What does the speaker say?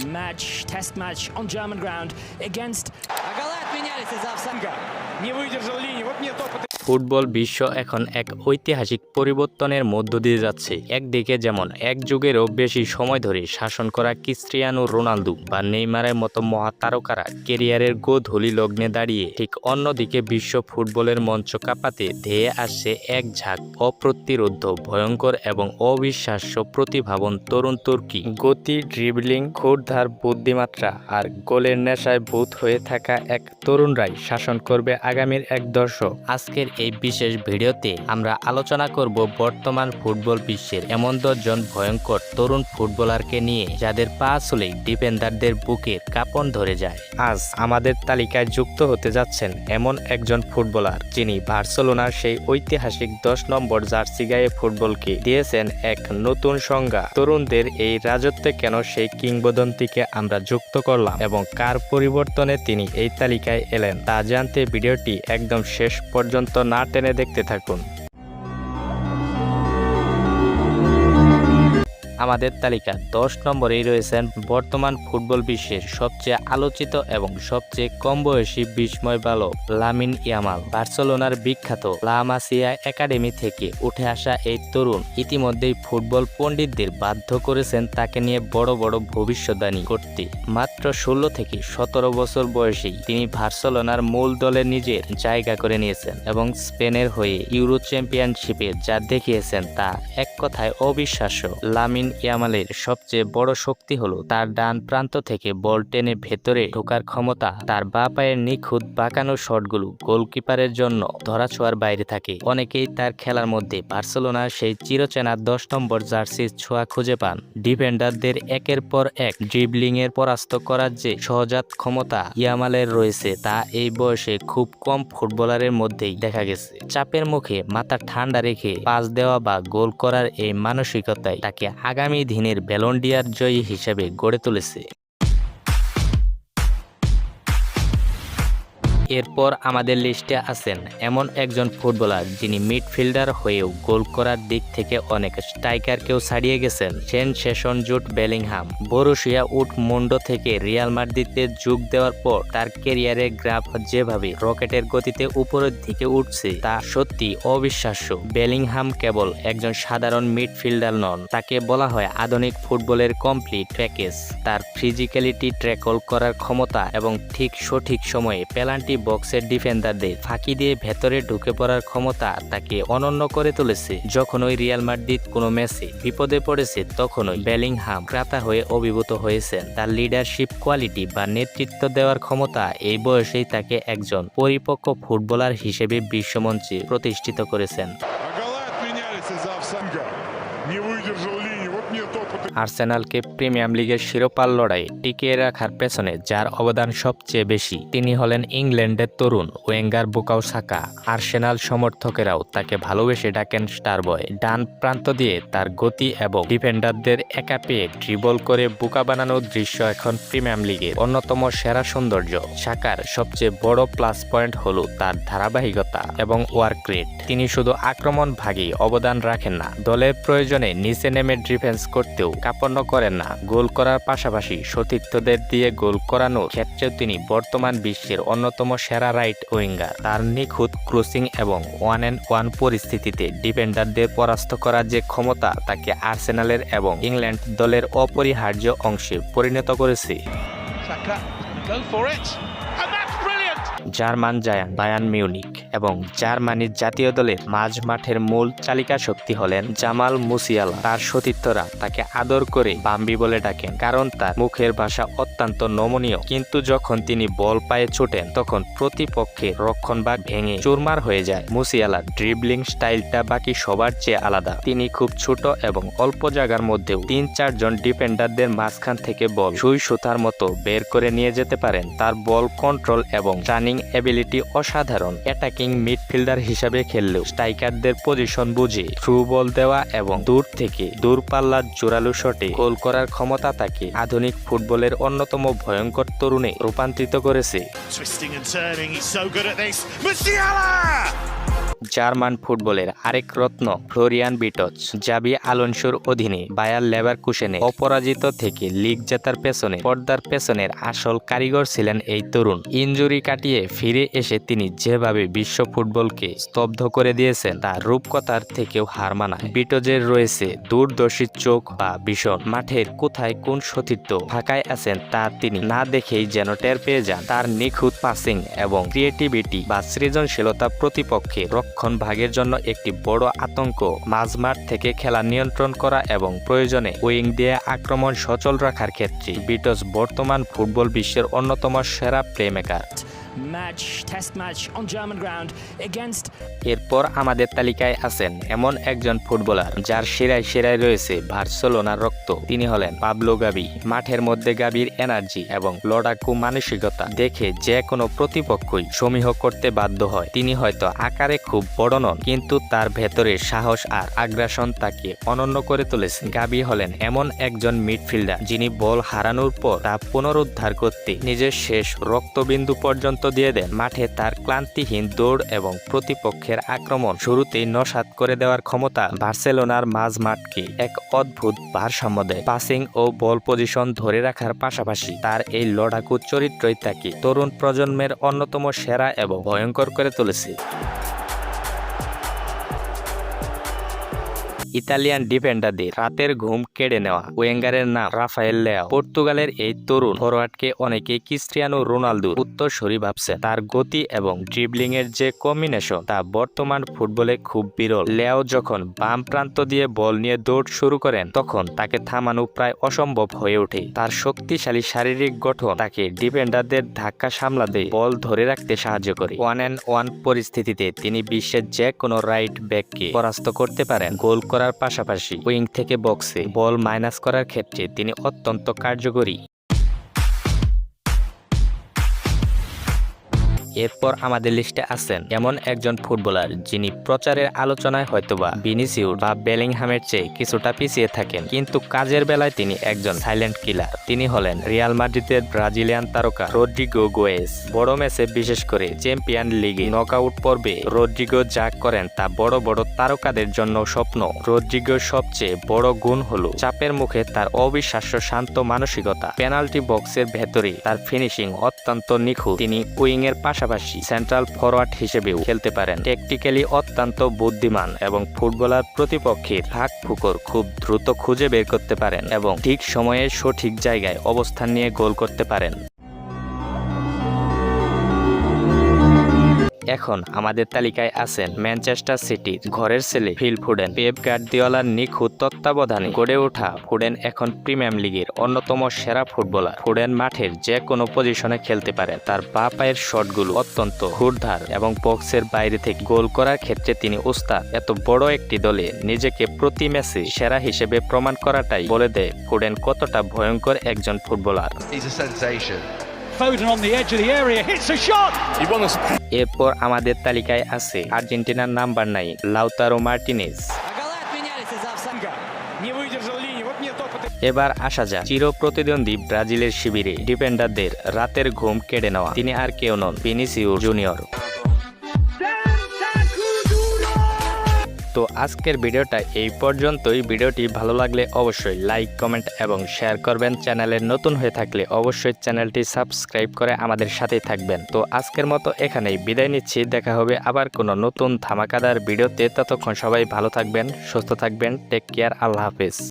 match, test match on German ground against. Не выдержал линии, вот нет опыта. Football বিশ্ব এখন এক ঐতিহাসিক পরিবর্তনের মধ্য দিয়ে যাচ্ছে। একদিকে যেমন এক যুগেরও বেশি সময় ধরে শাসন করা ক্রিস্টিয়ানো রোনালদো বা নেইমারের মতো মহাতারকারা ক্যারিয়ারের গোধূলি লগ্নে দাঁড়িয়ে, ঠিক অন্যদিকে বিশ্ব ফুটবলের মঞ্চ কাঁপাতে ধেয়ে আসছে এক ঝাঁক অপ্রতিরোধ্য, ভয়ঙ্কর এবং অবিশ্বাস্য প্রতিভাবান তরুণ তুর্কি। গতি, ড্রিবলিং, ক্ষুরধার বুদ্ধিমাত্রা আর গোলের নেশায় ভূত হয়ে থাকা এক তরুণরাই শাসন করবে আগামীর এক দশক। আজকের এই বিশেষ ভিডিওতে আমরা আলোচনা করব বর্তমান ফুটবল বিশ্বের এমন 10 জন ভয়ঙ্কর তরুণ ফুটবলারকে নিয়ে, যাদের পা ছুঁলেই ডিফেন্ডারদের বুকের কাঁপন ধরে যায়। আজ আমাদের তালিকায় যুক্ত হতে যাচ্ছেন এমন একজন ফুটবলার, যিনি বার্সেলোনার সেই ঐতিহাসিক 10 নম্বর জার্সি গায়ে ফুটবলকে দিয়েছেন এক নতুন সংজ্ঞা। তরুণদের এই রাজত্বে কেন সেই কিংবদন্তিকে আমরা যুক্ত করলাম এবং কার পরিবর্তনে তিনি এই তালিকায় এলেন, তা জানতে ভিডিওটি একদম শেষ পর্যন্ত না টেনে দেখতে থাকুন। আমাদের তালিকা 10 নম্বরেই রয়েছেন বর্তমান ফুটবল বিশ্বের সবচেয়ে আলোচিত এবং সবচেয়ে কম বয়সী বিস্ময় বালক লামিন ইয়ামাল। বার্সেলোনার বিখ্যাত লা মাসিয়া একাডেমি থেকে উঠে আসা এই তরুণ ইতিমধ্যেই ফুটবল পণ্ডিতদের বাধ্য করেছেন তাকে নিয়ে বড় বড় ভবিষ্যদ্বাণী করতে। মাত্র 16 থেকে 17 বছর বয়সেই তিনি বার্সেলোনার মূল দলে নিজের জায়গা করে নিয়েছেন এবং স্পেনের হয়ে ইউরো চ্যাম্পিয়নশিপে যা দেখিয়েছেন তা এক কথায় অবিশ্বাস্য। লামিন ইয়ামালের সবচেয়ে বড় শক্তি হলো তার ডান প্রান্ত থেকে বল টেনে ভেতরে ঢোকার ক্ষমতা। তার বাঁ পায়ের নিখুঁত বাঁকানো শটগুলো গোলকিপারের জন্য ধরাছোঁয়ার বাইরে থাকে। অনেকেই তার খেলার মধ্যে বার্সেলোনার সেই চিরচেনা 10 নম্বর জার্সির ছোঁয়া খুঁজে পান। ডিফেন্ডারদের একের পর এক ড্রিবলিং এর পরাস্ত করার যে সহজাত ক্ষমতা ইয়ামালের রয়েছে, তা এই বয়সে খুব কম ফুটবলারের মধ্যেই দেখা গেছে। চাপের মুখে মাথা ঠান্ডা রেখে পাস দেওয়া বা গোল করার এই মানসিকতাই তাকে আগামী দিনের ব্যালন ডি'অর জয়ী হিসেবে গড়ে তুলেছে। এরপর আমাদের লিস্টে আছেন এমন একজন ফুটবলার, যিনি মিডফিল্ডার হয়েও গোল করার দিক থেকে অনেক স্ট্রাইকারকেও ছাড়িয়ে গেছেন। Sensation jute Bellingham. বরুসিয়া উডমুন্ডো থেকে রিয়াল মাদ্রিদে যোগ দেওয়ার পর তার ক্যারিয়ারের গ্রাফ যেভাবে রকেটের গতিতে উপরের দিকে উঠছে, তা সত্যি অবিশ্বাস্য। বেলিংহাম কেবল একজন সাধারণ মিডফিল্ডার নন, তাকে বলা হয় আধুনিক ফুটবলের কমপ্লিট প্যাকেজ। তার ফিজিক্যালিটি, ট্যাকল করার ক্ষমতা এবং ঠিক সঠিক সময়ে পেনাল্টি বক্সের ডিফেন্ডারদের ফাঁকি দিয়ে ভেতরে ঢুকে পড়ার ক্ষমতা তাকে অনন্য করে তুলেছে। যখন ওই রিয়াল মাদ্রিদ কোনো ম্যাচে বিপদে পড়েছে, তখনই বেলিংহাম ক্রাতা হয়ে অভিভূত হয়েছেন। তার লিডারশিপ কোয়ালিটি বা নেতৃত্ব দেওয়ার ক্ষমতা এই বয়সেই তাকে একজন পরিপক্ক ফুটবলার হিসেবে বিশ্বমঞ্চে প্রতিষ্ঠিত করেছেন। আর্সেনালকে প্রিমিয়ার লিগের শিরোপার লড়াইয়ে টিকিয়ে রাখার পেছনে যার অবদান সবচেয়ে বেশি, তিনি হলেন ইংল্যান্ডের তরুণ ওয়েঙ্গার বুকাও সাকা। আর্সেনাল সমর্থকেরাও তাকে ভালোবেসে ডাকেন স্টার বয়। ডান প্রান্ত দিয়ে তার গতি এবং ডিফেন্ডারদের একা পেয়ে ড্রিবল করে বুকা বানানোর দৃশ্য এখন প্রিমিয়ার লিগের অন্যতম সেরা সৌন্দর্য। সাকার সবচেয়ে বড় প্লাস পয়েন্ট হলো তার ধারাবাহিকতা এবং ওয়ার্ক রেট। তিনি শুধু আক্রমণ ভাগেই অবদান রাখেন না, দলের প্রয়োজনে নিচে নেমে ডিফেন্স করতেও কার্পণ্য করেন না। গোল করার পাশাপাশি সতীর্থদের দিয়ে গোল করানোর ক্ষেত্রেও তিনি বর্তমান বিশ্বের অন্যতম সেরা রাইট উইঙ্গার। তার নিখুঁত ক্রসিং এবং 1-on-1 পরিস্থিতিতে ডিফেন্ডারদের পরাস্ত করার যে ক্ষমতা, তাকে আর্সেনালের এবং ইংল্যান্ড দলের অপরিহার্য অংশে পরিণত করেছে। জার্মান জায়ান্ট বায়ার্ন মিউনিখ এবং জার্মানির জাতীয় দলের মাঝ মাঠের মূল চালিকা শক্তি হলেন জামাল মুসিয়ালা। তার সতীর্থরা তাকে আদর করে বাম্বি বলে ডাকেন, কারণ তার মুখের ভাষা অত্যন্ত নমনীয়। কিন্তু যখন তিনি বল পায়ে ছোটেন, তখন প্রতিপক্ষের রক্ষণভাগ ভেঙে চুরমার হয়ে যায়। মুসিয়ালার ড্রিবলিং স্টাইলটা বাকি সবার চেয়ে আলাদা। তিনি খুব ছোট এবং অল্প জায়গার মধ্যেও 3-4 জন ডিফেন্ডারদের মাঝখান থেকে বল সুই সুতার মতো বের করে নিয়ে যেতে পারেন। তার বল কন্ট্রোল এবং রানিং এবিলিটি অসাধারণ। অ্যাটাকিং মিডফিল্ডার হিসেবে খেললেও স্ট্রাইকারদের পজিশন বুঝে থ্রু বল দেওয়া এবং দূর থেকে দূরপাল্লার জোরালো শটে গোল করার ক্ষমতা তাকে আধুনিক ফুটবলের অন্যতম ভয়ঙ্কর তরুণে রূপান্তরিত করেছে। জার্মান ফুটবলের আরেক রত্ন ফ্লোরিয়ান বিটজ জাবি আলোনসোর অধীনে বায়ার লেভারকুসেনে অপরাজিত থেকে লিগ জেতার পেছনে পর্দার পেছনের আসল কারিগর ছিলেন এই তরুণ। ইনজুরি কাটিয়ে ফিরে এসে তিনি যেভাবে বিশ্ব ফুটবলকে স্তব্ধ করে দিয়েছেন তা রূপকথার থেকেও হার মানায়। বিটজের রয়েছে দূরদর্শী চোখ বা ভীষণ। মাঠের কোথায় কোন সতীর্থ ফাঁকায় আছেন তা তিনি না দেখেই যেন টের পেয়ে যান। তার নিখুঁত পাসিং এবং ক্রিয়েটিভিটি বা সৃজনশীলতা প্রতিপক্ষের রক্ষণ ভাগের জন্য একটি বড় আতঙ্ক। মাঝমাঠ থেকে খেলা নিয়ন্ত্রণ করা এবং প্রয়োজনে উইং দিয়ে আক্রমণ সচল রাখার ক্ষেত্রে বিটজ বর্তমান ফুটবল বিশ্বের অন্যতম সেরা playmaker. Test match on German ground against এরপর আমাদের তালিকায় আছেন এমন একজন ফুটবলার যার শিরায় শিরায় রয়েছে বার্সেলোনার রক্ত। তিনি হলেন পাবলো গাবি। মাঠের মধ্যে গাবির এনার্জি এবং লড়াকু মানসিকতা দেখে যে কোনো প্রতিপক্ষই সমীহ করতে বাধ্য হয়। তিনি হয়তো আকারে খুব বড় নন, কিন্তু তার ভেতরে সাহস আর আগ্রাসন তাকে অনন্য করে তুলেছে। গাবি হলেন এমন একজন মিডফিল্ডার যিনি বল হারানোর পর তা পুনরুদ্ধার করতে নিজের শেষ রক্তবিন্দু পর্যন্ত দিয়ে দেন। মাঠে তার ক্লান্তিহীন দৌড় এবং প্রতিপক্ষের আক্রমণ শুরুতেই নস্যাৎ করে দেওয়ার ক্ষমতা বার্সেলোনার মাঝমাঠকে এক অদ্ভুত ভারসাম্য দেয়। পাসিং ও বল পজিশন ধরে রাখার পাশাপাশি তার এই লড়াকু চরিত্রই তাকে তরুণ প্রজন্মের অন্যতম সেরা এবং ভয়ঙ্কর করে তুলেছে। ইতালিয়ান ডিফেন্ডারদের রাতের ঘুম কেড়ে নেওয়া ওয়েঙ্গারের নাম রাফায়েল লেয়াও। পর্তুগালের এই তরুণ ফরোয়ার্ডকে অনেকে ক্রিস্টিয়ানো রোনালদোর উত্তরসূরি ভাবছেন। তার গতি এবং ড্রিবলিং এর যে কম্বিনেশন তা বর্তমান ফুটবলে খুব বিরল। লেয়াও যখন বাম প্রান্ত দিয়ে বল নিয়ে দৌড় শুরু করেন তখন তাকে থামানো প্রায় অসম্ভব হয়ে ওঠে। তার শক্তিশালী শারীরিক গঠন তাকে ডিফেন্ডারদের ধাক্কা সামলাতে বল ধরে রাখতে সাহায্য করে। 1-on-1 পরিস্থিতিতে তিনি বিশ্বের যে কোনো রাইট ব্যাককে পরাস্ত করতে পারেন। গোল করার পাশাপাশি উইং থেকে বক্সে বল মাইনাস করার ক্ষেত্রে তিনি অত্যন্ত কার্যকরী। এরপর আমাদের লিস্টে আছেন এমন একজন ফুটবলার যিনি প্রচারের আলোচনায় হয়তোবা ভিনিসিউস বা বেলিংহামের চেয়ে কিছুটা পিছিয়ে থাকেন, কিন্তু কাজের বেলায় তিনি একজন সাইলেন্ট কিলার। তিনি হলেন রিয়াল মাদ্রিদের ব্রাজিলিয়ান তারকা রদ্রিগো গোয়েস। বড় ম্যাচে বিশেষ করে চ্যাম্পিয়ন লিগে নকআউট পর্বে রদ্রিগো যা করেন তা বড় বড় তারকাদের জন্য স্বপ্ন। রদ্রিগোর সবচেয়ে বড় গুণ হলো চাপের মুখে তার অবিশ্বাস্য শান্ত মানসিকতা। পেনাল্টি বক্সের ভেতরে তার ফিনিশিং অত্যন্ত নিখুঁত। তিনি উইং এর পাশাপাশি সেন্ট্রাল ফরওয়ার্ড হিসেবেও খেলতে পারেন। টেকটিক্যালি অত্যন্ত বুদ্ধিমান এবং ফুটবলার প্রতিপক্ষের ফাঁক ফুকর খুব দ্রুত খুঁজে বের করতে পারেন এবং ঠিক সময়ে সঠিক জায়গায় অবস্থান নিয়ে গোল করতে পারেন। এখন আমাদের তালিকায় আছেন ম্যানচেস্টার সিটির ঘরের ছেলে ফিল ফোডেন। পেপ গার্দিওলার নিখুঁত তত্ত্বাবধানে গড়ে ওঠা ফোডেন এখন প্রিমিয়ার লিগের অন্যতম সেরা ফুটবলার। ফোডেন মাঠের যে কোনো পজিশনে খেলতে পারেন। তার বাঁ পায়ের শটগুলো অত্যন্ত হুড়ধার এবং বক্সের বাইরে থেকে গোল করার ক্ষেত্রে তিনি উস্তাদ। এত বড় একটি দলে নিজেকে প্রতি ম্যাচে সেরা হিসেবে প্রমাণ করাটাই বলে দেয় ফোডেন কতটা ভয়ঙ্কর একজন footballer. Foden on the edge of the area, hits a shot. এরপর আমাদের তালিকায় আছে আর্জেন্টিনার নাম্বার 9 লাউতারো মার্টিনেজ। Не выдержал линии, вот нет опыта. এবার আসা যাক চির প্রতিদ্বন্দ্বী ব্রাজিলের শিবিরে ডিফেন্ডারদের রাতের ঘুম কেড়ে নেওয়া। তিনি আর কেউ নন, ভিনিসিউস জুনিয়র। তো আজকের ভিডিওটা এই পর্যন্তই। ভিডিওটি ভালো লাগলে অবশ্যই লাইক, কমেন্ট এবং শেয়ার করবেন। চ্যানেলে নতুন হয়ে থাকলে অবশ্যই চ্যানেলটি সাবস্ক্রাইব করে আমাদের সাথেই থাকবেন। তো আজকের মতো এখানেই বিদায় নিচ্ছি। দেখা হবে আবার কোনো নতুন ধামাকাদার ভিডিওতে। ততক্ষণ সবাই ভালো থাকবেন, সুস্থ থাকবেন। Take care. আল্লাহ হাফেজ।